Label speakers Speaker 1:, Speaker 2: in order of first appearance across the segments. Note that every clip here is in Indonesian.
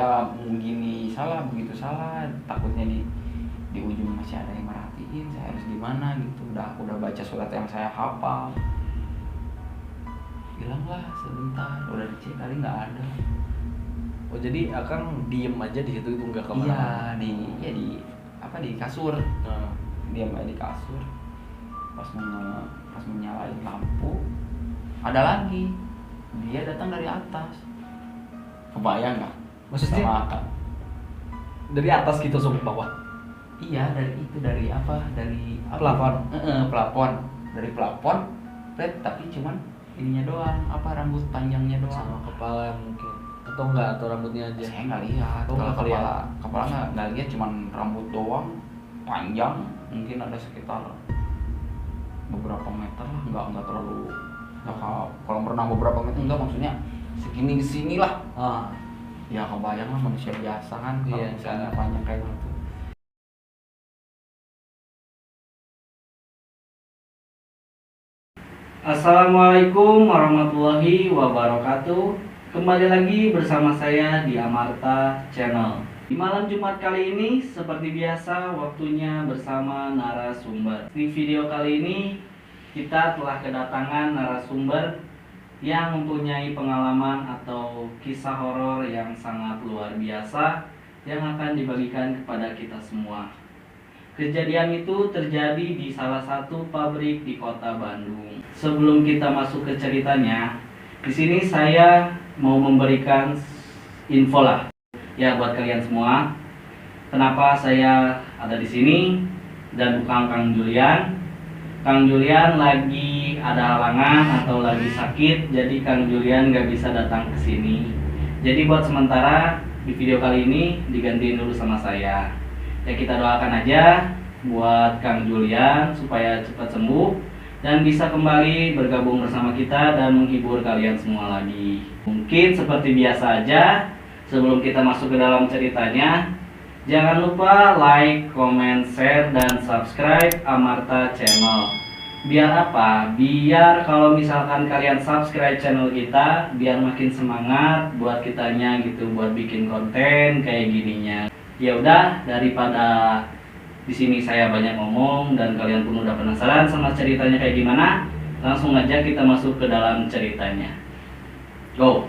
Speaker 1: saya gini salah begitu salah, takutnya di ujung masih ada yang merhatiin, saya harus gimana gitu. Udah baca surat yang saya hafal, hilanglah sebentar, udah dicek kali nggak ada.
Speaker 2: Oh jadi Akang diem aja di situ itu nggak
Speaker 1: Iya
Speaker 2: kemana?
Speaker 1: di kasur,
Speaker 2: Nah,
Speaker 1: diam aja di kasur. Pas menyalain lampu ada lagi, dia datang dari atas. Kebayang nggak?
Speaker 2: maksudnya
Speaker 1: Sama Akang.
Speaker 2: dari atas gitu sampai bawah.
Speaker 1: Iya dari apa?
Speaker 2: Plafon.
Speaker 1: Plafon. Dari plafon, tapi cuman ininya doang, rambut panjangnya doang.
Speaker 2: Sama kepala mungkin atau enggak, atau rambutnya aja.
Speaker 1: Saya nggak lihat.
Speaker 2: Oh,
Speaker 1: Kalau
Speaker 2: nggak lihat.
Speaker 1: kepala nggak lihat, cuman rambut doang, panjang, mungkin ada sekitar beberapa meter lah, nggak terlalu. Kalau berenang beberapa meter enggak, maksudnya segini sini lah. Ya kebayang lah, manusia biasa kan kalau
Speaker 2: Iya,
Speaker 1: misalnya
Speaker 2: kan.
Speaker 1: panjang kayak gitu.
Speaker 3: Assalamualaikum warahmatullahi wabarakatuh. Kembali lagi bersama saya di Amarta Channel. Di malam Jumat kali ini, seperti biasa, waktunya bersama narasumber. Di video kali ini, kita telah kedatangan narasumber yang mempunyai pengalaman atau kisah horor yang sangat luar biasa yang akan dibagikan kepada kita semua. Kejadian itu terjadi di salah satu pabrik di kota Bandung. Sebelum kita masuk ke ceritanya, di sini saya mau memberikan info lah ya buat kalian semua. Kenapa saya ada di sini dan bukan Kang Julian? Kang Julian lagi ada halangan atau lagi sakit, jadi Kang Julian nggak bisa datang ke sini. Jadi buat sementara di video kali ini digantiin dulu sama saya. Ya kita doakan aja buat Kang Julian supaya cepat sembuh dan bisa kembali bergabung bersama kita dan menghibur kalian semua lagi. Mungkin seperti biasa aja, sebelum kita masuk ke dalam ceritanya, jangan lupa like, comment, share, dan subscribe Amarta Channel. Biar apa? Biar kalau misalkan kalian subscribe channel kita, biar makin semangat buat kitanya gitu, buat bikin konten kayak gininya. Ya udah, daripada di sini saya banyak ngomong dan kalian pun udah penasaran sama ceritanya kayak gimana, langsung aja kita masuk ke dalam ceritanya. Go.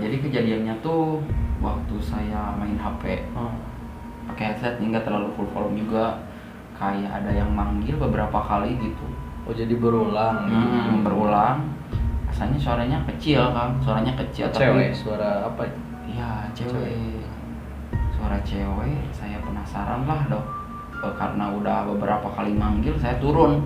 Speaker 1: Jadi kejadiannya tuh waktu saya main HP pakai headset, nggak terlalu full volume juga, kayak ada yang manggil beberapa kali gitu.
Speaker 2: Oh jadi berulang.
Speaker 1: Berulang. Asalnya suaranya kecil kan,
Speaker 2: Cewek,
Speaker 1: tapi
Speaker 2: suara apa?
Speaker 1: iya cewek. Suara cewek. Saya penasaran lah dok, karena udah beberapa kali manggil, saya turun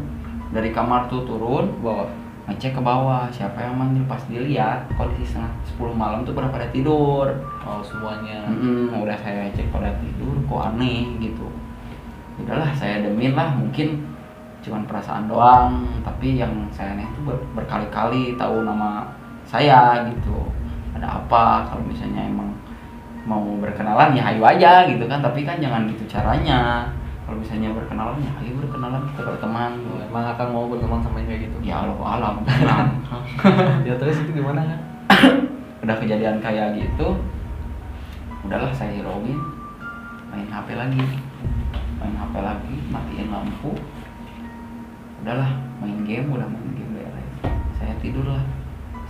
Speaker 1: dari kamar tuh, turun
Speaker 2: Bawah.
Speaker 1: ngecek ke bawah siapa yang manggil. Pas dilihat kondisi setengah 10 malam tuh pada tidur.
Speaker 2: Oh semuanya.
Speaker 1: Udah saya cek pada tidur, kok aneh gitu. Udahlah saya demin lah, mungkin cuman perasaan doang. Tapi yang saya aneh tuh berkali-kali tahu nama saya gitu. Ada apa? Kalau misalnya emang mau berkenalan ya ayo aja gitu kan, tapi kan jangan gitu caranya. Kalau misalnya berkenalan ya ayo berkenalan, kita berteman.
Speaker 2: Oh, emang Akang mau berteman sama yang kayak gitu?
Speaker 1: Ya Allah alam tenang.
Speaker 2: Ya terus itu gimana kan?
Speaker 1: Udah kejadian kayak gitu, udahlah saya hirauin, main HP lagi, matiin lampu, udahlah main game beres.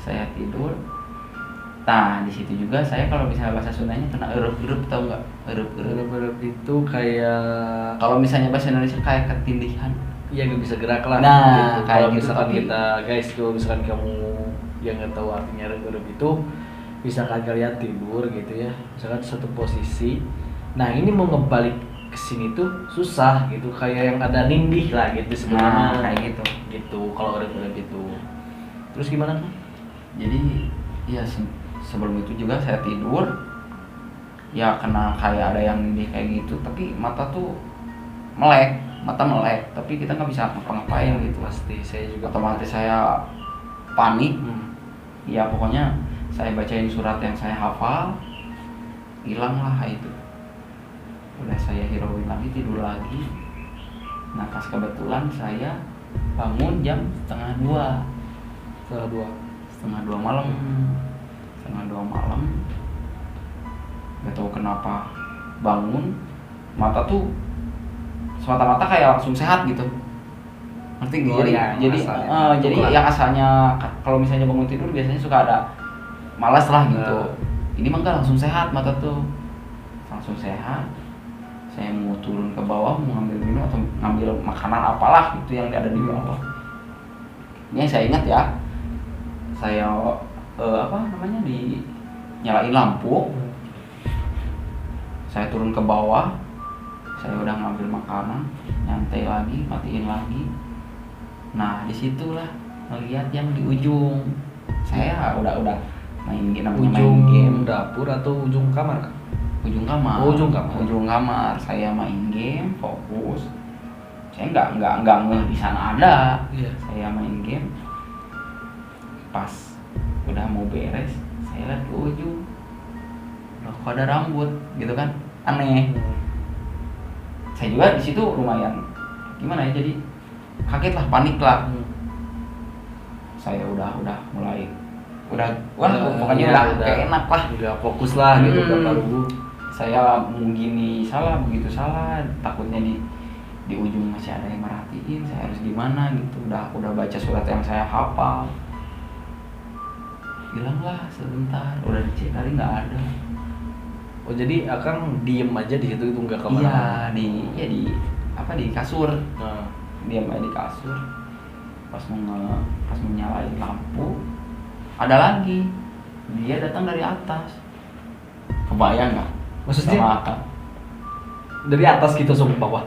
Speaker 1: Saya tidur. Nah di situ juga saya kalau misalnya bahasa Sundanya kena erup-erup, tau nggak?
Speaker 2: Bener-bener itu kayak,
Speaker 1: Kalau misalnya bahasa Indonesia kayak ketindihan.
Speaker 2: ya nggak bisa gerak lah.
Speaker 1: Nah,
Speaker 2: gitu.
Speaker 1: kayak
Speaker 2: Kalau
Speaker 1: gitu,
Speaker 2: misalkan
Speaker 1: tapi-
Speaker 2: kita guys, kalau misalkan kamu yang nggak tahu artinya redup itu, misalkan kalian tidur gitu ya, misalkan satu posisi. Nah ini mau ngebalik ke kesini tuh susah gitu, kayak yang ada nindih lah gitu sebenarnya.
Speaker 1: Nah, kayak gitu.
Speaker 2: Gitu kalau udah gitu. Terus gimana kan?
Speaker 1: Jadi ya sebelum itu juga saya tidur ya kena kayak ada yang di kayak gitu, tapi mata melek tapi kita nggak bisa ngapa-ngapain gitu.
Speaker 2: Pasti saya juga
Speaker 1: Otomatis saya panik.
Speaker 2: Hmm.
Speaker 1: Ya pokoknya saya bacain surat yang saya hafal, hilang lah itu. Udah saya hirauin lagi, tidur lagi. Nah pas kebetulan saya bangun jam setengah dua malam. Setengah dua malam, nggak tahu kenapa bangun, mata tuh semata-mata kayak langsung sehat gitu, ngerti nggak?
Speaker 2: Oh,
Speaker 1: Jadi jadi yang asalnya kalau misalnya bangun tidur biasanya suka ada malas lah gitu. Ini mah nggak, langsung sehat mata tuh, langsung sehat. Saya mau turun ke bawah mau ngambil minum atau ngambil makanan apalah gitu yang ada di bawah. Ini yang saya ingat ya, saya nyalain lampu, saya turun ke bawah, saya udah ngambil makanan, nyantai lagi, matiin lagi. Nah disitulah melihat yang di ujung, saya udah main game,
Speaker 2: Ujung
Speaker 1: main game.
Speaker 2: dapur atau ujung kamar kan?
Speaker 1: Ujung kamar.
Speaker 2: Oh, ujung kamar.
Speaker 1: Ujung kamar. Saya main game, fokus. Saya nggak ngeh di sana ada.
Speaker 2: Iya.
Speaker 1: Saya main game. Pas udah mau beres, saya lihat ke ujung. Loh, kok ada rambut, gitu kan? Aneh. Saya juga di situ lumayan gimana ya, jadi kaget lah, panik lah. Saya udah mulai pokoknya
Speaker 2: iya,
Speaker 1: udah kayak enak lah.
Speaker 2: Udah fokus lah gitu berapa dulu.
Speaker 1: Saya mau gini salah, begitu salah, takutnya di ujung masih ada yang merhatiin, saya harus gimana gitu. Udah baca surat yang saya hafal, hilang lah sebentar, udah dicek kali nggak ada.
Speaker 2: Oh jadi Akang diem aja di situ itu nggak kemana?
Speaker 1: Iya di kasur,
Speaker 2: Nah,
Speaker 1: diam aja di kasur. Pas mau nyalain lampu, ada lagi, dia datang dari atas. Kebayang nggak?
Speaker 2: maksudnya
Speaker 1: Sama Akang.
Speaker 2: dari atas gitu langsung ke bawah.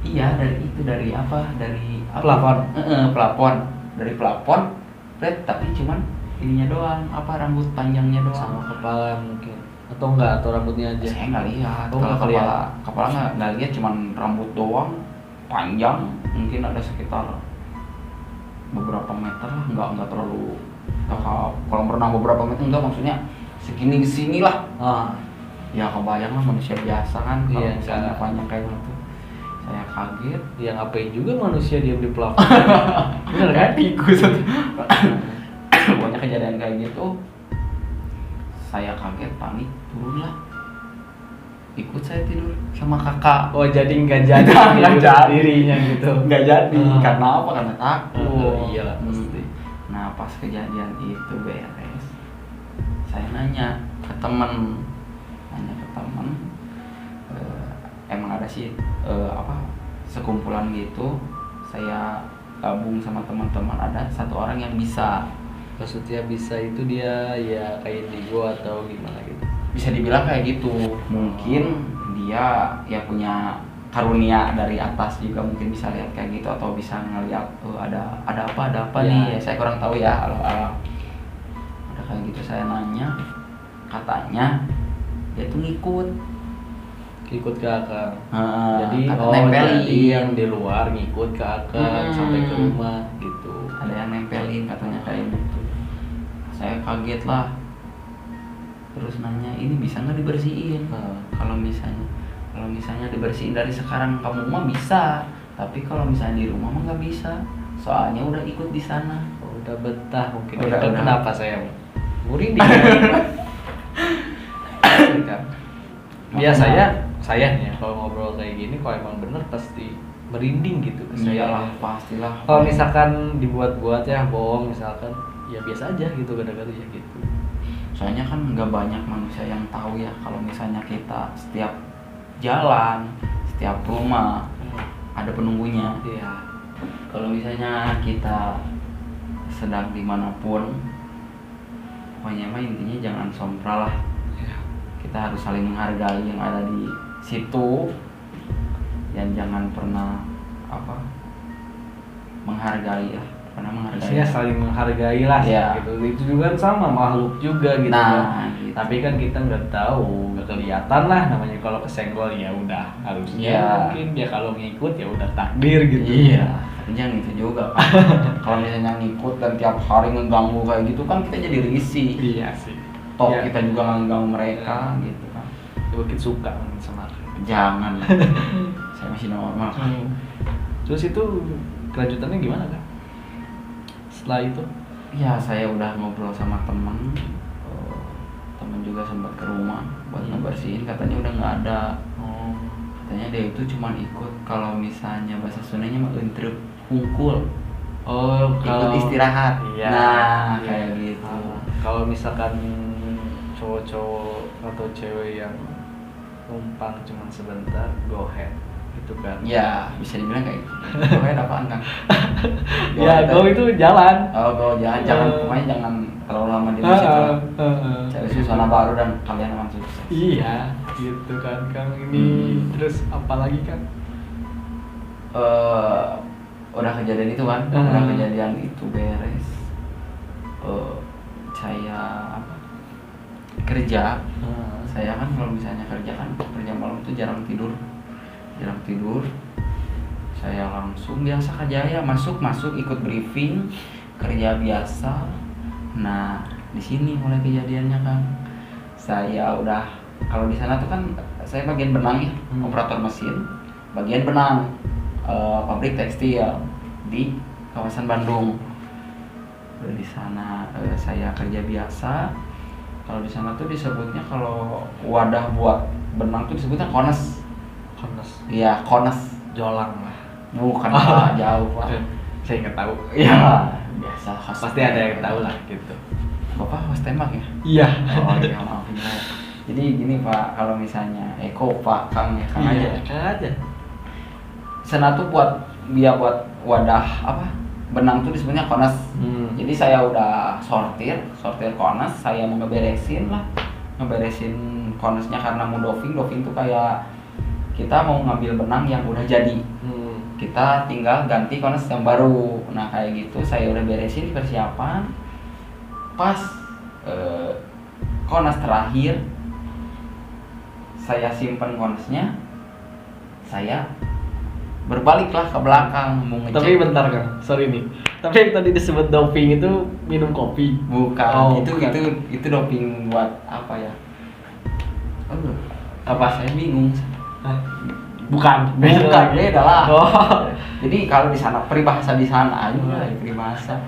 Speaker 1: Iya, dari apa?
Speaker 2: Plafon.
Speaker 1: Plafon. Dari plafon, tapi cuman ininya doang, rambut panjangnya doang.
Speaker 2: Sama kepala mungkin. Atau enggak, atau rambutnya aja.
Speaker 1: Saya nggak lihat.
Speaker 2: Oh, nggak kelihatan.
Speaker 1: Kepala nggak lihat, cuman rambut doang, panjang, mungkin ada sekitar beberapa meter lah, nggak terlalu. Kalau berenang beberapa meter enggak, maksudnya segini sini lah. Ya kebayang lah, manusia biasa kan kalau
Speaker 2: Iya,
Speaker 1: misalnya
Speaker 2: kan.
Speaker 1: panjang kayak gitu. Saya kaget.
Speaker 2: Ya ngapain juga manusia diam di plafon. Bener kan?
Speaker 1: Tikus. Banyak kejadian kayak gitu. Saya kaget, panik, turun lah. Ikut saya tidur sama kakak.
Speaker 2: Oh jadi nggak jadi
Speaker 1: Nggak
Speaker 2: tidur
Speaker 1: jadi.
Speaker 2: dirinya gitu.
Speaker 1: Nggak jadi. Karena apa? Karena takut.
Speaker 2: Iyalah pasti.
Speaker 1: Nah pas kejadian itu beres, saya nanya ke temen, emang ada sih sekumpulan gitu. Saya gabung sama teman-teman, ada satu orang yang bisa.
Speaker 2: Maksudnya bisa itu dia ya kayak indigo atau gimana gitu.
Speaker 1: Bisa dibilang kayak gitu. Mungkin dia ya punya karunia dari atas juga, mungkin bisa lihat kayak gitu atau bisa ngeliat ada apa
Speaker 2: Ya.
Speaker 1: nih. Saya kurang tahu ya. Ada kayak gitu. Saya nanya, katanya dia tuh ngikut
Speaker 2: Ikut ke Akang.
Speaker 1: jadi
Speaker 2: Jadi
Speaker 1: nempelin.
Speaker 2: yang di luar ngikut ke Akang sampai ke rumah gitu.
Speaker 1: Ada yang nempelin katanya kayak gitu. Saya kaget lah, terus nanya, ini bisa nggak dibersihin? Kalau misalnya dibersihin dari sekarang kamu mah bisa, tapi kalau misalnya di rumah mah nggak bisa, soalnya udah ikut di sana.
Speaker 2: Udah betah mungkin.
Speaker 1: Udah.
Speaker 2: Kenapa saya merinding? Kan? Saya nih kalau ngobrol kayak gini, kalau emang bener pasti merinding gitu ke saya.
Speaker 1: Iyalah, pastilah.
Speaker 2: Kalau misalkan dibuat-buat ya bohong misalkan, ya biasa aja gitu kadang-kadang ya gitu.
Speaker 1: Soalnya kan nggak banyak manusia yang tahu ya kalau misalnya kita setiap jalan, setiap rumah ada penunggunya.
Speaker 2: Iya.
Speaker 1: Kalau misalnya kita sedang dimanapun, pokoknya mah intinya jangan sompral lah.
Speaker 2: Iya.
Speaker 1: Kita harus saling menghargai yang ada di situ. dan jangan pernah apa menghargai lah, pernah menghargai.
Speaker 2: Isinya saling menghargai lah,
Speaker 1: Iya.
Speaker 2: gitu. Itu juga sama makhluk juga gitu.
Speaker 1: Nah,
Speaker 2: kan.
Speaker 1: gitu.
Speaker 2: Tapi kan kita nggak tahu, nggak kelihatan lah namanya. Kalau kesenggol ya udah harusnya
Speaker 1: Iya.
Speaker 2: mungkin ya kalau ngikut ya udah takdir gitu.
Speaker 1: Iya, tapi jangan itu juga kan. Kalau misalnya ngikut dan tiap hari ngeganggu kayak gitu kan kita jadi risih.
Speaker 2: Iya sih.
Speaker 1: Toh
Speaker 2: Iya.
Speaker 1: kita juga ngeganggu mereka gitu kan.
Speaker 2: Mungkin suka mungkin sama aku.
Speaker 1: Jangan. Saya masih normal.
Speaker 2: Terus itu kelanjutannya gimana kan? Setelah itu?
Speaker 1: Ya saya udah ngobrol sama temen, temen juga sempat ke rumah buat ngebersihin, katanya udah nggak ada. Katanya dia itu cuma ikut kalau misalnya bahasa Sundanya mah entrep hungkul,
Speaker 2: Oh,
Speaker 1: ikut istirahat.
Speaker 2: Iya.
Speaker 1: Nah,
Speaker 2: Iya.
Speaker 1: kayak gitu.
Speaker 2: Kalau misalkan cowok-cowok atau cewek yang numpang cuman sebentar, go ahead. Itu kan.
Speaker 1: Ya bisa dibilang kayak gitu. Pokoknya apaan kan?
Speaker 2: Ya, go itu jalan.
Speaker 1: Oh, go jangan pokoknya jangan terlalu lama di situ lah. Cari suasana baru dan kalian akan sukses.
Speaker 2: Iya, gitu kan Kang ini. Terus apalagi kan?
Speaker 1: Udah kejadian itu kan, udah kejadian itu beres. Saya apa? Kerja. Saya kan kalau misalnya kerja malam itu jarang tidur. Saya langsung biasa kerja ya, masuk ikut briefing, kerja biasa. Nah, di sini mulai kejadiannya kan. Saya udah kalau di sana tuh kan saya bagian benang ya, operator mesin, bagian benang pabrik tekstil di kawasan Bandung. Udah di sana saya kerja biasa. Kalau di sana tuh disebutnya kalau wadah buat benang tuh disebutnya kones. Iya, kones.
Speaker 2: Jolang lah.
Speaker 1: Bukan Pak, jauh Pak.
Speaker 2: Saya nggak tahu.
Speaker 1: Iya, biasa host.
Speaker 2: Pasti ada yang tahu lah gitu.
Speaker 1: Bapak host tembak ya?
Speaker 2: Iya.
Speaker 1: Oh iya, maaf ya. Jadi gini Pak, kalau misalnya Eko Pak, Kang ya, Kang aja.
Speaker 2: Kang aja.
Speaker 1: Sana tuh buat wadah apa? Benang tuh disebutnya kones. Jadi saya udah sortir kones, saya mau ngeberesin konesnya karena mau doving tuh kayak kita mau ngambil benang yang udah jadi. Kita tinggal ganti kones yang baru. Nah kayak gitu saya udah beresin persiapan. Pas kones terakhir saya simpen konesnya, saya berbaliklah ke belakang mau ngecek.
Speaker 2: Tapi bentar Kang, sorry nih. Tapi yang tadi disebut doping itu minum kopi.
Speaker 1: Bukan,
Speaker 2: Oh,
Speaker 1: itu
Speaker 2: bukan.
Speaker 1: itu doping buat apa ya? Apa saya bingung.
Speaker 2: Bukan,
Speaker 1: Beda lah.
Speaker 2: Oh.
Speaker 1: Jadi kalau di sana peribahasa di sana aja peribahasa.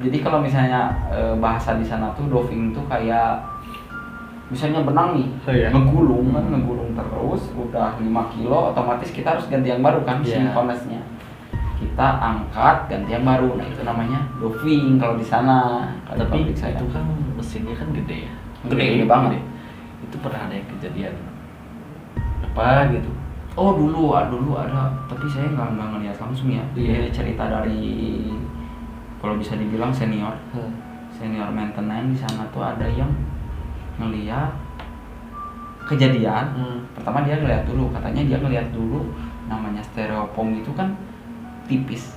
Speaker 1: Jadi kalau misalnya bahasa di sana tuh doving tuh kayak misalnya benang nih,
Speaker 2: Oh, iya.
Speaker 1: ngegulung terus udah 5 kilo, otomatis kita harus ganti yang baru kan,
Speaker 2: Iya.
Speaker 1: konesnya. Kita angkat ganti yang baru. Nah, itu namanya doving kalau di sana. Kalau di
Speaker 2: Tapi
Speaker 1: pabrik saya.
Speaker 2: itu kan mesinnya kan gede ya.
Speaker 1: Gede banget.
Speaker 2: Itu pernah ada yang kejadian apa gitu?
Speaker 1: Oh dulu ada, tapi saya nggak ngeliat langsung ya.
Speaker 2: Iya.
Speaker 1: Ini cerita dari kalau bisa dibilang senior maintenance di sana tuh ada yang ngeliat kejadian. Pertama dia ngeliat dulu, katanya dia ngeliat dulu namanya styrofoam itu kan tipis,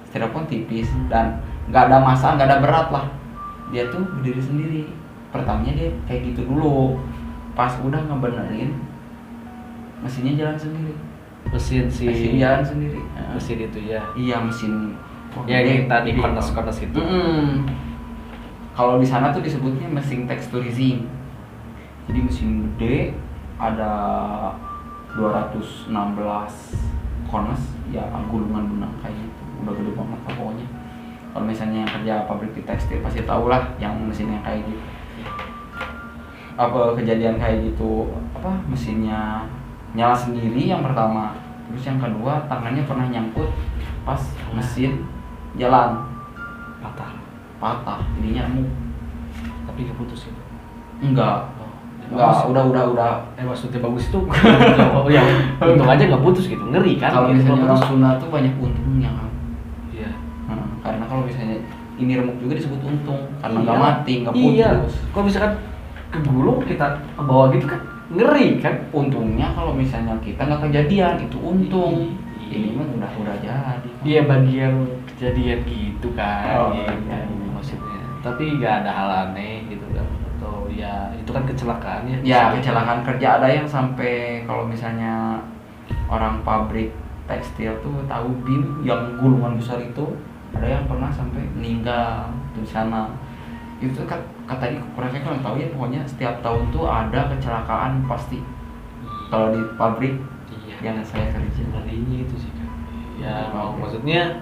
Speaker 1: styrofoam tipis dan nggak ada massa, nggak ada berat lah. Dia tuh berdiri sendiri. Pertamanya dia kayak gitu dulu, pas udah ngebenerin mesinnya jalan sendiri. Mesin jalan sendiri.
Speaker 2: Mesin itu ya.
Speaker 1: Iya mesin.
Speaker 2: Ya
Speaker 1: gede,
Speaker 2: yang tadi
Speaker 1: gede.
Speaker 2: kones itu.
Speaker 1: Kalau di sana tuh disebutnya mesin texturizing. Jadi mesin gede ada 216 kones ya, gulungan benang kayak gitu. Udah gede banget lah pokoknya. Kalau misalnya yang kerja pabrik di tekstil pasti tahu lah yang mesinnya kayak gitu. Apa kejadian kayak gitu, apa mesinnya nyala sendiri yang pertama, terus yang kedua tangannya pernah nyangkut pas mesin jalan patah jadinya remuk.
Speaker 2: Tapi keputus itu.
Speaker 1: Enggak
Speaker 2: Bagus.
Speaker 1: udah
Speaker 2: Maksudnya bagus itu. Oh ya, untung aja nggak putus gitu, ngeri kan?
Speaker 1: kalau
Speaker 2: Gitu,
Speaker 1: misalnya orang
Speaker 2: putus.
Speaker 1: Sunda tuh banyak untungnya kan.
Speaker 2: Iya.
Speaker 1: Karena kalau misalnya ini remuk juga disebut untung karena
Speaker 2: Iya.
Speaker 1: nggak mati nggak putus.
Speaker 2: Iya. Kalau misalkan kegulung kita ke bawah gitu kan ngeri kan.
Speaker 1: Untungnya kalau misalnya kita nggak kejadian itu untung.
Speaker 2: Iya.
Speaker 1: Ini mah udah jadi.
Speaker 2: Iya bagian kejadian gitu kan,
Speaker 1: Oh,
Speaker 2: gitu
Speaker 1: iya.
Speaker 2: maksudnya. Tapi nggak ada hal aneh gitu kan, atau ya itu kan kecelakaan ya.
Speaker 1: Ya kecelakaan kerja ada yang sampai kalau misalnya orang pabrik tekstil tuh tahu BIM yang gulungan besar itu ada yang pernah sampai meninggal di sana. Itu kan tadi kurang kurang tahu ya, pokoknya setiap tahun tuh ada kecelakaan pasti kalau di pabrik
Speaker 2: Iya.
Speaker 1: yang saya kerja.
Speaker 2: Ngerinya itu sih kan. Ya mau
Speaker 1: Oke.
Speaker 2: maksudnya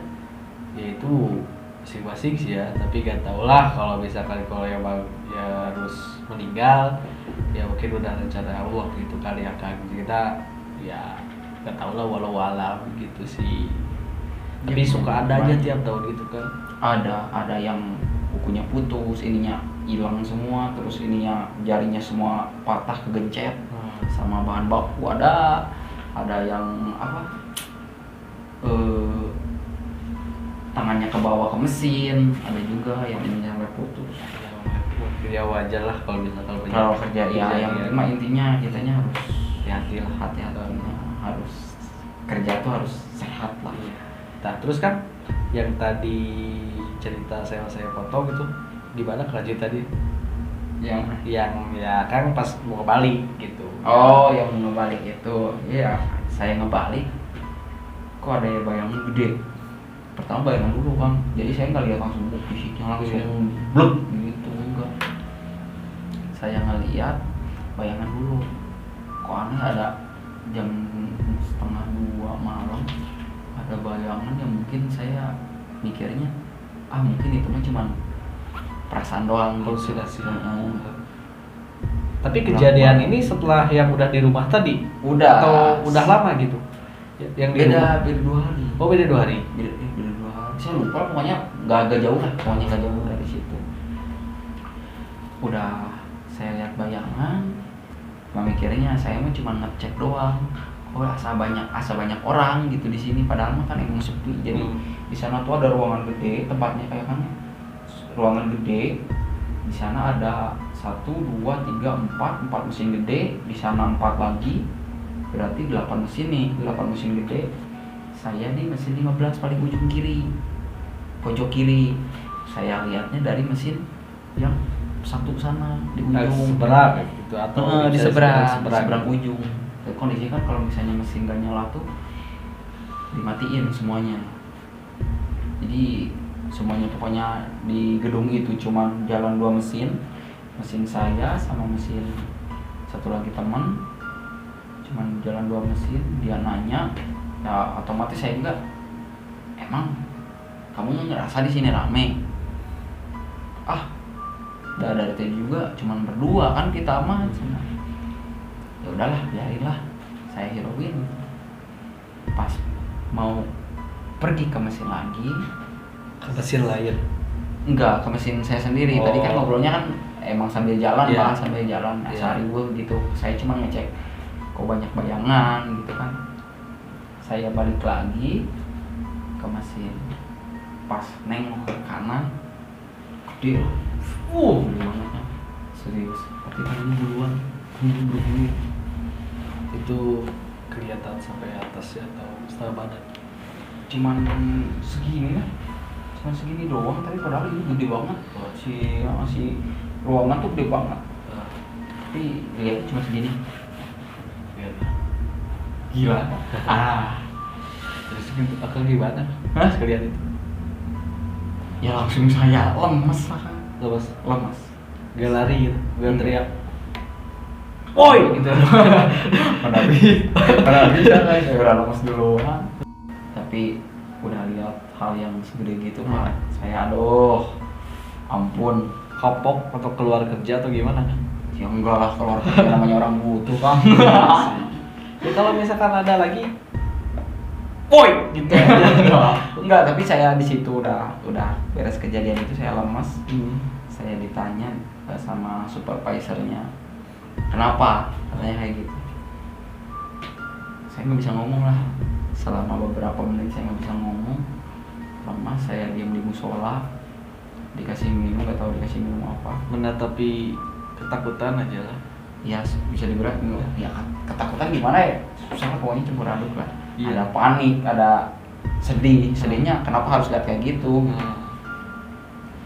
Speaker 2: ya itu masing-masing sih ya, tapi gak tau lah kalau misalkan kalau yang ya harus meninggal ya mungkin udah rencana Allah gitu kali ya kan, kita ya gak tau lah walau alam gitu sih. Tapi
Speaker 1: Ya,
Speaker 2: suka ada aja
Speaker 1: banyak.
Speaker 2: tiap tahun gitu kan.
Speaker 1: Ada yang kukunya putus, ininya hilang semua, terus ininya jarinya semua patah kegencet sama bahan baku. Ada yang apa, tangannya ke bawah ke mesin, ada juga yang ininya sampai putus.
Speaker 2: Ya wajar lah kalau misalkan punya
Speaker 1: Kalau kerja ya yang
Speaker 2: kejadian.
Speaker 1: intinya kitanya harus
Speaker 2: hati-hati lah.
Speaker 1: hati-hatinya, harus kerja tuh harus sehat lah.
Speaker 2: Nah terus kan yang tadi cerita saya foto gitu, di mana kerja tadi? Yang ya kan pas mau ke Bali gitu.
Speaker 1: Oh, yang ngebalik itu, iya saya ngebalik. Kok ada bayangan gede? Pertama bayangan dulu bang, jadi saya nggak lihat langsung fisiknya langsung blek gitu, enggak. Saya ngeliat bayangan dulu. Kok aneh, ada jam 1:30 malam ada bayangan yang mungkin saya mikirnya mungkin itu mah cuman perasaan doang gitu.
Speaker 2: Halusinasi.
Speaker 1: Heeh.
Speaker 2: Tapi kejadian ini setelah yang udah di rumah tadi?
Speaker 1: Udah.
Speaker 2: Atau udah lama gitu? Yang di rumah?
Speaker 1: beda 2 hari.
Speaker 2: Oh beda 2 hari?
Speaker 1: Beda 2 hari. Saya lupa, pokoknya nggak jauh lah, pokoknya nggak jauh dari situ. Udah saya lihat bayangan, mikirnya saya mah cuma ngecek doang. Oh asa banyak orang gitu di sini, padahal mah kan emang sepi. Jadi di sana tuh ada ruangan gede, tempatnya kayak kan ruangan gede. Di sana ada 1, 2, 3, 4 mesin gede, di sana 4 lagi. Berarti 8 mesin nih, 8 mesin gede. Saya di mesin 15 paling ujung kiri, pojok kiri. Saya lihatnya dari mesin yang satu sana di ujung.
Speaker 2: Seberang gitu atau
Speaker 1: Di
Speaker 2: bisa
Speaker 1: seberang ujung. Kondisi kan kalau misalnya mesin gak nyala tuh dimatiin semuanya. Jadi semuanya pokoknya di gedung itu cuma jalan 2 mesin saya sama mesin satu lagi teman, cuman jalan 2 mesin. Dia nanya, ya otomatis saya juga, emang kamu ngerasa di sini rame? Dari tadi juga cuman berdua kan kita mah. Ya udahlah, biarinlah, saya hirauin. Pas mau pergi ke mesin lagi,
Speaker 2: ke mesin lain.
Speaker 1: enggak, ke mesin saya sendiri. Tadi kan ngobrolnya kan emang sambil jalan,
Speaker 2: Iya.
Speaker 1: malah sambil jalan. Sehari gitu. Saya cuma ngecek kok banyak bayangan gitu kan. Saya balik lagi ke mesin. Pas nengok ke kanan, gede lah. Gede banget. Serius. Tapi kan ini duluan. Ini
Speaker 2: Itu kelihatan sampai atas ya atau setengah badan?
Speaker 1: cuman segini lah, cuma segini doang, tapi padahal ini gede banget. Si ruangan tuh gede banget, tapi lihatnya cuma segini. Gila.
Speaker 2: Terus akan gimana?
Speaker 1: Hah?
Speaker 2: Sekalian itu
Speaker 1: Ya langsung saya lemes lah.
Speaker 2: lemas gak lari gitu, gak teriak
Speaker 1: Woi gitu. Mana bisa kan, saya udah lemes duluan. Tapi udah lihat hal yang segede gitu Pak, saya aduh, ampun.
Speaker 2: kapok atau keluar kerja atau gimana kan?
Speaker 1: Ya enggak lah, kalau kerja namanya orang butuh kan.
Speaker 2: Ya kalau misalkan ada lagi
Speaker 1: Woi gitu aja. Enggak, tapi saya di situ udah beres kejadian itu saya lemas. Saya ditanya sama supervisornya, kenapa? Katanya kayak gitu. Saya nggak bisa ngomong lah. Selama beberapa menit saya nggak bisa ngomong. Lemas, saya diam di musola. Dikasih minum, nggak tahu dikasih minum apa.
Speaker 2: menatapi ketakutan aja lah.
Speaker 1: ya bisa dibilang ya ketakutan gimana ya, susah lah pokoknya campur aduk lah.
Speaker 2: Iya.
Speaker 1: Ada panik, ada sedihnya kenapa harus lihat kayak gitu.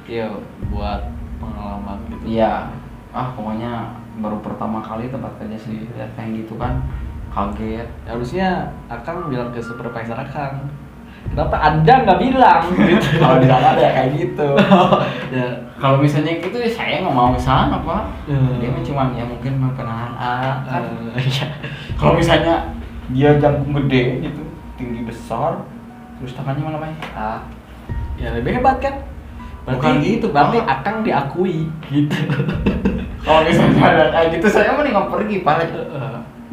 Speaker 2: Iya, buat pengalaman gitu.
Speaker 1: Iya, pokoknya baru pertama kali tempat kerja sendiri lihat kayak gitu kan, kaget.
Speaker 2: Harusnya Akang bilang ke supervisor Akang, kenapa Anda nggak bilang? Gitu.
Speaker 1: Kalau di sana ada kayak gitu.
Speaker 2: Ya,
Speaker 1: Kalau misalnya gitu ya saya nggak mau kesana pak.
Speaker 2: Hmm.
Speaker 1: Dia mah cuma ya mungkin mau kenalan kan.
Speaker 2: iya.
Speaker 1: Kalau misalnya dia jangkung gede gitu, tinggi besar, terus tangannya malah banyak
Speaker 2: Ya lebih hebat kan?
Speaker 1: Bukan gitu,
Speaker 2: berarti
Speaker 1: Pak.
Speaker 2: Akang diakui gitu.
Speaker 1: kalau misalnya ada kayak gitu saya mending nggak pergi pak.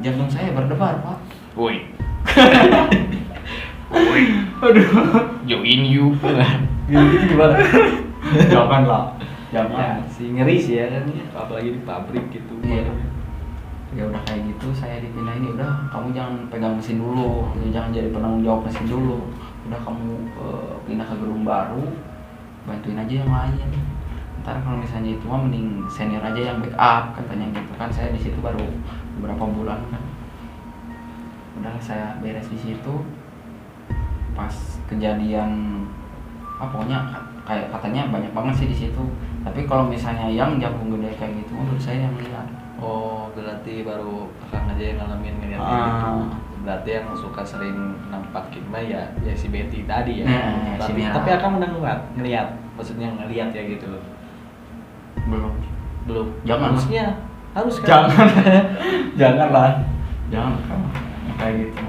Speaker 1: Jantung saya berdebar pak.
Speaker 2: Woi. Woi.
Speaker 1: Aduh.
Speaker 2: Join you.
Speaker 1: Gitu gimana? Jangan lah. Jangan.
Speaker 2: Ya, sih ngeri sih ya kan, apalagi di pabrik gitu.
Speaker 1: Iya. Ya udah kayak gitu saya dipindahin, ya udah kamu jangan pegang mesin dulu, jangan jadi penanggung jawab mesin dulu. Udah kamu pindah ke gedung baru, bantuin aja yang lain. Ntar kalau misalnya itu mah mending senior aja yang backup katanya gitu kan. Saya di situ baru beberapa bulan kan. Udah saya beres di situ. Pas kejadian pokoknya kayak katanya banyak banget sih di situ. Tapi kalau misalnya yang jangkung gede kayak gitu menurut saya yang lihat.
Speaker 2: Oh, berarti baru Akang aja yang ngalamin ngeliat kayak gitu. Berarti yang suka sering nampakin mah ya si Betty tadi ya.
Speaker 1: Nah, si Mira.
Speaker 2: Tapi Akang udah ngeliat, maksudnya ngeliat ya gitu. Belum.
Speaker 1: Jangan.
Speaker 2: Harusnya harus kan.
Speaker 1: Jangan. Jangan lah. Jangan kan. Kayak gitu.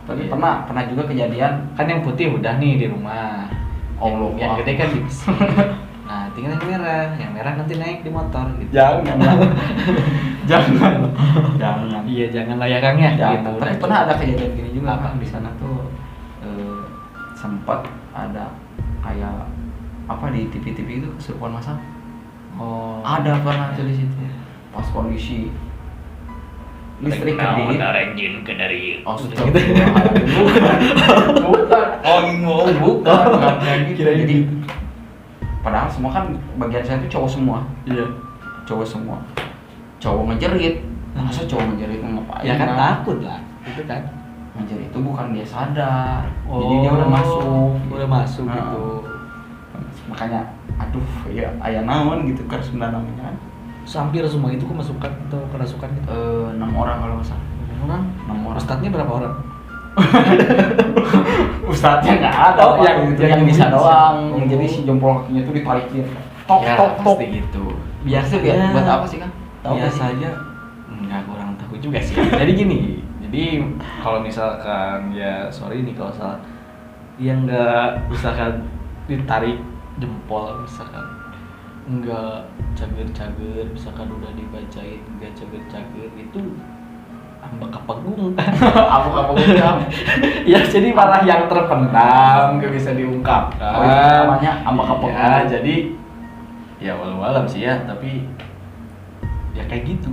Speaker 1: Tapi
Speaker 2: Iya.
Speaker 1: pernah juga kejadian
Speaker 2: Kan yang putih udah nih di rumah.
Speaker 1: Allah,
Speaker 2: yang
Speaker 1: Pak.
Speaker 2: gede kan di besi. Nah, tinggal yang merah nanti naik di motor gitu.
Speaker 1: Jangan. Jangan.
Speaker 2: Iya, jangan lah ya Kang ya.
Speaker 1: Jangan.
Speaker 2: Gitu,
Speaker 1: Tapi
Speaker 2: udah
Speaker 1: pernah
Speaker 2: cukup.
Speaker 1: ada kejadian gini juga
Speaker 2: Apa?
Speaker 1: kan di sana tuh sempat ada kayak di TV-TV itu kesurupan masal.
Speaker 2: Oh.
Speaker 1: Ada pernah tuh di situ. Pas kondisi listrik kedip.
Speaker 2: Renjin ke dari.
Speaker 1: Oh, sudah gitu. Bukan. Bukan kayak gitu.
Speaker 2: Kirain
Speaker 1: Jadi
Speaker 2: gitu.
Speaker 1: padahal semua kan bagian saya itu cowok semua.
Speaker 2: Iya.
Speaker 1: Cowok semua. Cowok ngejerit. Masa cowok ngejerit ngapain?
Speaker 2: Ya kan
Speaker 1: kan?
Speaker 2: takut lah. Itu kan.
Speaker 1: Ngejerit itu bukan dia sadar. Jadi dia udah masuk.
Speaker 2: Udah masuk
Speaker 1: Nah.
Speaker 2: gitu.
Speaker 1: Makanya aduh ya aya naon gitu kan sebenarnya namanya kan.
Speaker 2: Hampir semua itu kemasukan atau kerasukan gitu.
Speaker 1: 6 orang kalau nggak salah.
Speaker 2: Orang
Speaker 1: 6 orang.
Speaker 2: Ustadznya berapa orang?
Speaker 1: Ustadznya nggak ada.
Speaker 2: Oh,
Speaker 1: Pak.
Speaker 2: yang
Speaker 1: yang bisa
Speaker 2: bisa.
Speaker 1: doang.
Speaker 2: Oh.
Speaker 1: Jadi si jempol kakinya tuh ditarikin. Tok
Speaker 2: Ya,
Speaker 1: tok tok.
Speaker 2: pasti gitu.
Speaker 1: Biasa buat apa sih kan? Tahu nggak sih?
Speaker 2: Biasanya enggak, kurang tahu juga sih. Jadi gini, jadi kalau misalkan ya sorry nih kalau salah, yang enggak misalkan ditarik jempol misalkan enggak cager-cager, misalkan udah dibacain enggak cager-cager itu ambak kepegung.
Speaker 1: Apa udah?
Speaker 2: Ya jadi malah yang terpendam nggak bisa diungkapkan.
Speaker 1: Oh, itu namanya ambak kepegung.
Speaker 2: Ya, jadi ya walau-walau sih ya, tapi ya kayak gitu.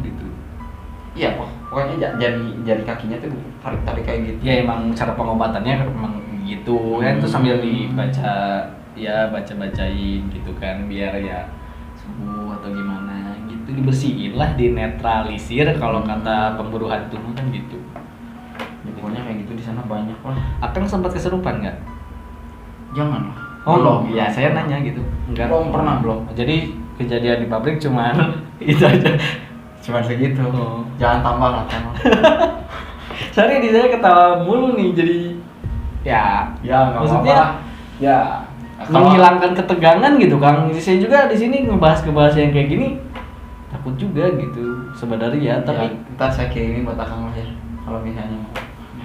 Speaker 1: Iya, pokoknya jari kakinya tuh tarik kayak gitu.
Speaker 2: Ya emang cara pengobatannya memang gitu kan, terus sambil dibaca ya bacain gitu kan biar ya sembuh atau gimana gitu, dibersihin lah, dinetralisir kalau kata pemburu hantu kan gitu.
Speaker 1: Ya, pokoknya kayak gitu di sana banyak lah.
Speaker 2: Akang sempat keserupan nggak?
Speaker 1: Jangan lah.
Speaker 2: Oh ya saya nanya gitu. Enggak.
Speaker 1: Belum.
Speaker 2: Jadi kejadian di pabrik cuman itu aja.
Speaker 1: Cuman segitu.
Speaker 2: Oh.
Speaker 1: Jangan tambah lah tambah.
Speaker 2: Sorry di saya ketawa mulu nih, jadi ya
Speaker 1: Ya nggak
Speaker 2: maksudnya
Speaker 1: apa-apa. Ya.
Speaker 2: menghilangkan ketegangan gitu Kang. Saya juga di sini ngebahas yang kayak gini takut juga gitu sebenarnya, tapi
Speaker 1: ntar saya kirimin buat akang lah ya. Kalau misalnya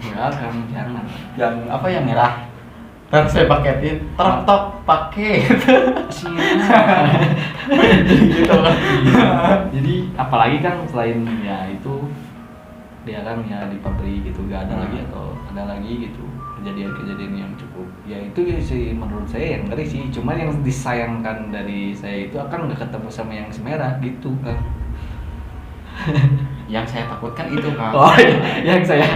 Speaker 2: enggak Kang, jangan.
Speaker 1: yang apa yang merah. Ntar saya paketin. Tok paket. Gitu kan.
Speaker 2: Jadi apalagi kan selain ya itu dia kan ya di pabrik gitu gak ada lagi atau ada lagi gitu kejadian-kejadian yang cukup ya itu sih menurut saya yang ngeri sih. Cuman yang disayangkan dari saya itu akan nggak ketemu sama yang si merah gitu kan.
Speaker 1: Yang saya takutkan itu kan.
Speaker 2: Oh yang saya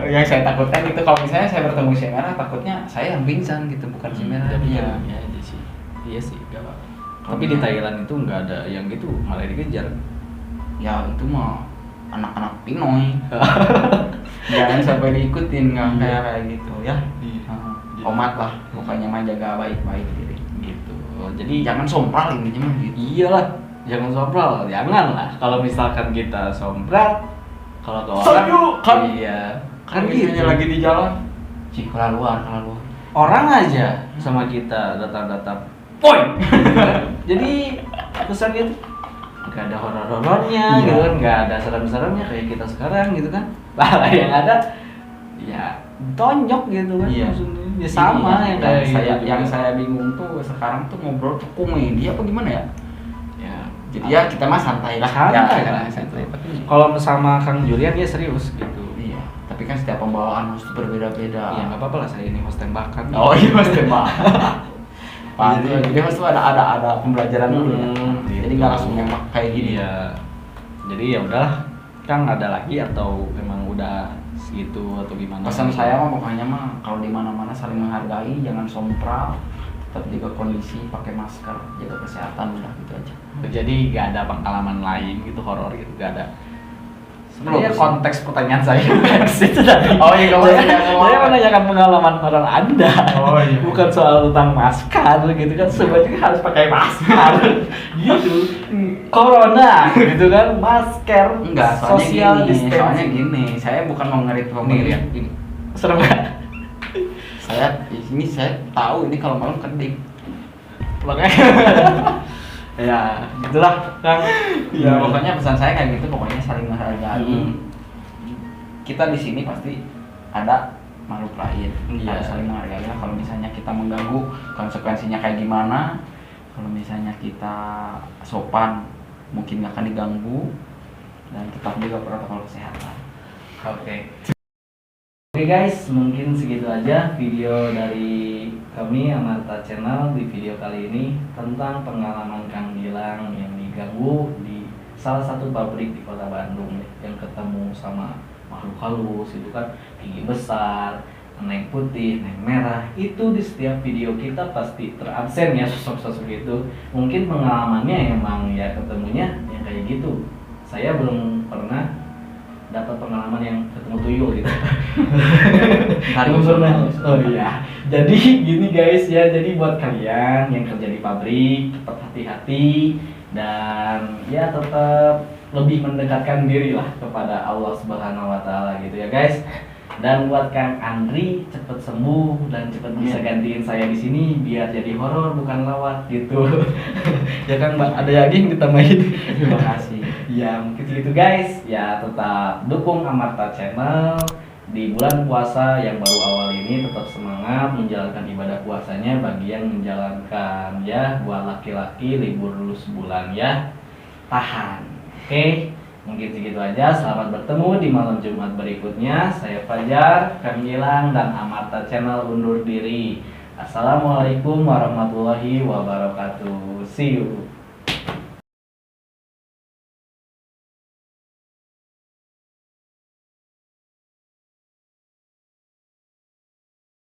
Speaker 1: Yang saya takutkan itu kalau misalnya saya bertemu si merah, takutnya saya yang pingsan gitu, bukan si merah.
Speaker 2: tapi
Speaker 1: Iya.
Speaker 2: ya aja sih. Iya sih gak apa-apa.
Speaker 1: Kalau
Speaker 2: Tapi di
Speaker 1: misalnya-
Speaker 2: Thailand itu nggak ada yang gitu, malah dikejar.
Speaker 1: ya itu mah anak-anak Pinoy. Jangan sampai diikutin nggak kayak gitu ya. Komat lah, pokoknya mah jaga baik-baik diri.
Speaker 2: Gitu. Jadi
Speaker 1: Jangan sompral intinya mah gitu.
Speaker 2: iyalah, jangan sompral, jangan lah. Kalau misalkan kita sompral, kalau ke orang,
Speaker 1: Kan-
Speaker 2: iya,
Speaker 1: Kan
Speaker 2: kan gitu.
Speaker 1: lagi di jalan, cik keluar.
Speaker 2: Orang aja sama kita datang-datang, poin. Jadi kesan gitu, nggak ada horor-horornya,
Speaker 1: Iya.
Speaker 2: gitu kan, nggak ada serem-seremnya kayak kita sekarang gitu kan. Malah yang ada, ya tonjok gitu kan,
Speaker 1: Iya.
Speaker 2: maksudnya. Ya sama yang kayak gitu
Speaker 1: yang
Speaker 2: juga.
Speaker 1: saya bingung tuh sekarang tuh ngobrol tuh komedi apa gimana ya?
Speaker 2: Ya,
Speaker 1: Jadi ya kita mah santai lah.
Speaker 2: santai
Speaker 1: Ya,
Speaker 2: lah.
Speaker 1: santai. Tapi
Speaker 2: Kalau sama Kang Julian dia serius gitu.
Speaker 1: iya, tapi kan setiap pembawaan harus berbeda-beda.
Speaker 2: Ya nggak apa-apa lah, saya ini host tembakan.
Speaker 1: Oh iya mas tembak.
Speaker 2: Jadi-
Speaker 1: Jadi mas tuh ada pembelajaran dulu ya.
Speaker 2: gitu.
Speaker 1: Jadi nggak langsung nembak kayak gini.
Speaker 2: Iya. Jadi ya udahlah, Kang ada lagi atau memang udah segitu atau gimana?
Speaker 1: Pesan saya mah pokoknya mah kalau di mana-mana saling menghargai, jangan sompral, tetap jaga kondisi, pakai masker, jaga kesehatan udah gitu aja.
Speaker 2: Jadi nggak ada pengalaman lain gitu horor gitu, nggak ada. Sebenarnya
Speaker 1: Belum sih.
Speaker 2: konteks pertanyaan saya ke situ tadi.
Speaker 1: Oh iya, kamu
Speaker 2: saya,
Speaker 1: tanya
Speaker 2: saya menanyakan pengalaman horor Anda.
Speaker 1: Oh iya.
Speaker 2: Bukan soal tentang masker gitu kan, sebenarnya harus pakai masker gitu. Corona gitu kan, masker,
Speaker 1: Enggak,
Speaker 2: social
Speaker 1: soalnya
Speaker 2: distancing.
Speaker 1: gini, saya bukan mau ngeri
Speaker 2: Nih,
Speaker 1: pemerintah.
Speaker 2: lihat ini. Serem nggak?
Speaker 1: Saya tahu ini kalau malam kedip.
Speaker 2: Makanya ya gitulah Kang.
Speaker 1: Ya pokoknya pesan saya kayak gitu, pokoknya saling menghargai.
Speaker 2: Hmm.
Speaker 1: Kita di sini pasti ada makhluk lain.
Speaker 2: Iya.
Speaker 1: Harus saling menghargai lah. Kalau misalnya kita mengganggu, konsekuensinya kayak gimana? Kalau misalnya kita sopan, mungkin nggak akan diganggu, dan tetap juga protokol kesehatan.
Speaker 2: Oke.
Speaker 3: Oke guys, mungkin segitu aja video dari kami Amarta Channel di video kali ini tentang pengalaman Kang Gilang yang diganggu di salah satu pabrik di kota Bandung yang ketemu sama makhluk halus itu kan, tinggi besar, neng putih, neng merah. Itu di setiap video kita pasti terabsen ya sosok-sosok itu. Mungkin pengalamannya emang ya ketemunya yang kayak gitu. Saya belum pernah dapat pengalaman yang ketemu tuyul gitu.
Speaker 1: Hari
Speaker 3: Belum pernah. Oh iya. Jadi gini guys ya, jadi buat kalian yang kerja di pabrik tetap hati-hati dan ya tetap lebih mendekatkan diri lah kepada Allah Subhanahu wa taala gitu ya guys. Dan buat Kang Andri cepet sembuh dan cepet bisa gantiin saya di sini biar jadi horor bukan lawat gitu. Ya kan Mbak, ada lagi yang ditambahin?
Speaker 1: Terima kasih.
Speaker 3: Ya mungkin segitu guys. Ya tetap dukung Amarta Channel di bulan puasa yang baru awal ini, tetap semangat menjalankan ibadah puasanya bagi yang menjalankan ya, buat laki-laki libur dulu sebulan ya, tahan. Oke, mungkin segitu aja. Selamat bertemu di malam Jumat berikutnya. Saya Fajar, Kang Gilang, dan Amarta Channel undur diri. Assalamualaikum warahmatullahi wabarakatuh. See you.